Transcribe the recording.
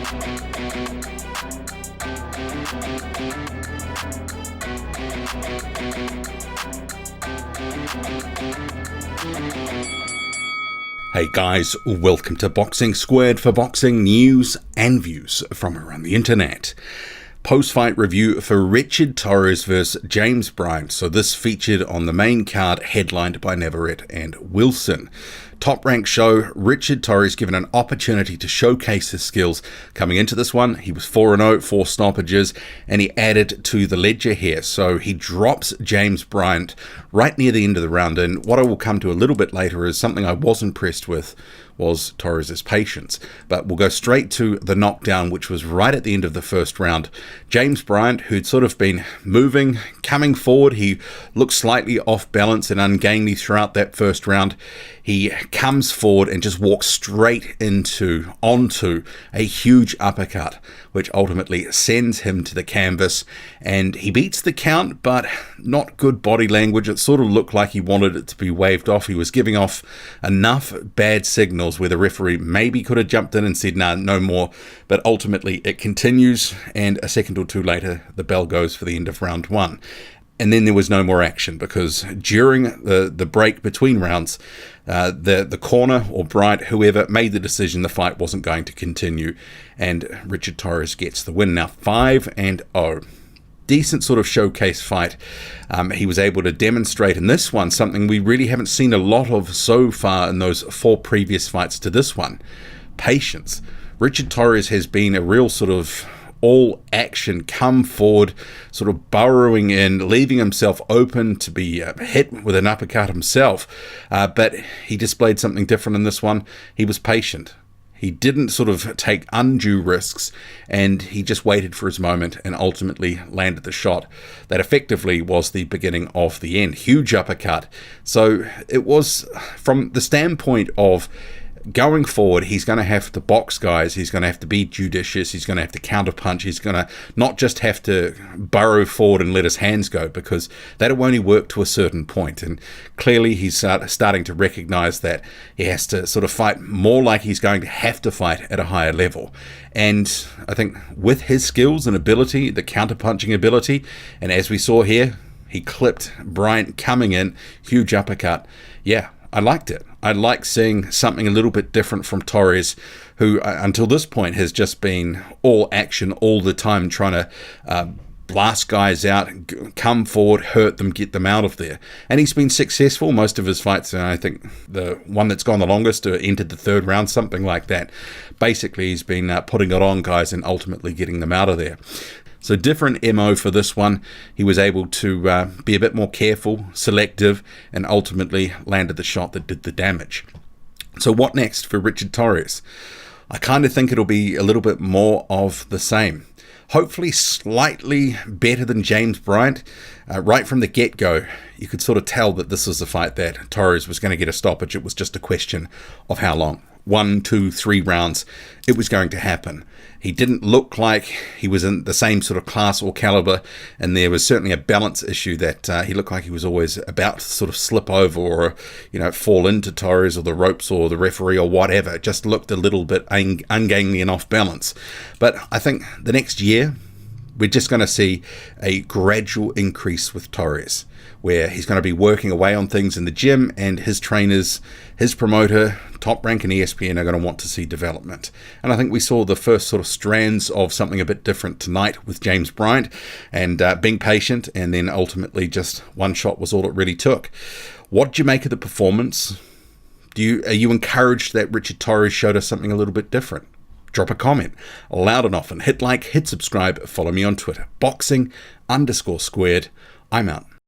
Hey guys, welcome to Boxing Squared for boxing news and views from around the internet. Post-fight review for Richard Torrez vs James Bryant. So this featured on the main card, headlined by Navarrete and Wilson. Top Rank show, Richard Torrez given an opportunity to showcase his skills. Coming into this one, he was 4-0, 4 stoppages, and he added to the ledger here. So he drops James Bryant right near the end of the round. And what I will come to a little bit later is something I was impressed with was Torres's patience. But we'll go straight to the knockdown, which was right at the end of the first round. James Bryant, who'd sort of been moving, coming forward, he looked slightly off balance and ungainly throughout that first round. He comes forward and just walks straight onto a huge uppercut, which ultimately sends him to the canvas. And he beats the count, but not good body language. It sort of looked like he wanted it to be waved off. He was giving off enough bad signals where the referee maybe could have jumped in and said, nah, no more. But ultimately it continues, and a second or two later, the bell goes for the end of round one. And then there was no more action, because during the break between rounds, the corner or Bryant, whoever, made the decision the fight wasn't going to continue, and Richard Torrez gets the win. Now 5-0. Decent sort of showcase fight. He was able to demonstrate in this one something we really haven't seen a lot of so far in those 4 previous fights to this one. Patience. Richard Torrez has been a real sort of all action, come forward, sort of burrowing in, leaving himself open to be hit with an uppercut himself. But he displayed something different in this one. He was patient. He didn't sort of take undue risks, and he just waited for his moment and ultimately landed the shot that effectively was the beginning of the end. Huge uppercut. So it was, from the standpoint of going forward, he's going to have to box guys, he's going to have to be judicious, he's going to have to counterpunch, he's going to not just have to burrow forward and let his hands go, because that'll only work to a certain point. And clearly he's starting to recognize that he has to sort of fight more like he's going to have to fight at a higher level. And I think with his skills and ability, the counterpunching ability, and as we saw here, he clipped Bryant coming in, huge uppercut. Yeah, I liked it. I like seeing something a little bit different from Torrez, who until this point has just been all action all the time, trying to blast guys out, come forward, hurt them, get them out of there. And he's been successful most of his fights. And I think the one that's gone the longest entered the 3rd round, something like that. Basically, he's been putting it on guys and ultimately getting them out of there. So different MO for this one. He was able to be a bit more careful, selective, and ultimately landed the shot that did the damage. So what next for Richard Torrez? I kind of think it'll be a little bit more of the same. Hopefully slightly better than James Bryant. Right from the get-go, you could sort of tell that this was a fight that Torrez was going to get a stoppage. It was just a question of how long. 1, 2, 3 rounds, it was going to happen. He didn't look like he was in the same sort of class or caliber, and there was certainly a balance issue that he looked like he was always about to sort of slip over or, fall into Torrez or the ropes or the referee or whatever. It just looked a little bit ungainly and off balance. But I think the next year, we're just going to see a gradual increase with Torrez, where he's going to be working away on things in the gym, and his trainers, his promoter, Top Rank and ESPN are going to want to see development. And I think we saw the first sort of strands of something a bit different tonight with James Bryant, and being patient, and then ultimately just one shot was all it really took. What do you make of the performance? Are you encouraged that Richard Torrez showed us something a little bit different? Drop a comment loud and often. Hit like, hit subscribe, follow me on Twitter. Boxing_squared. I'm out.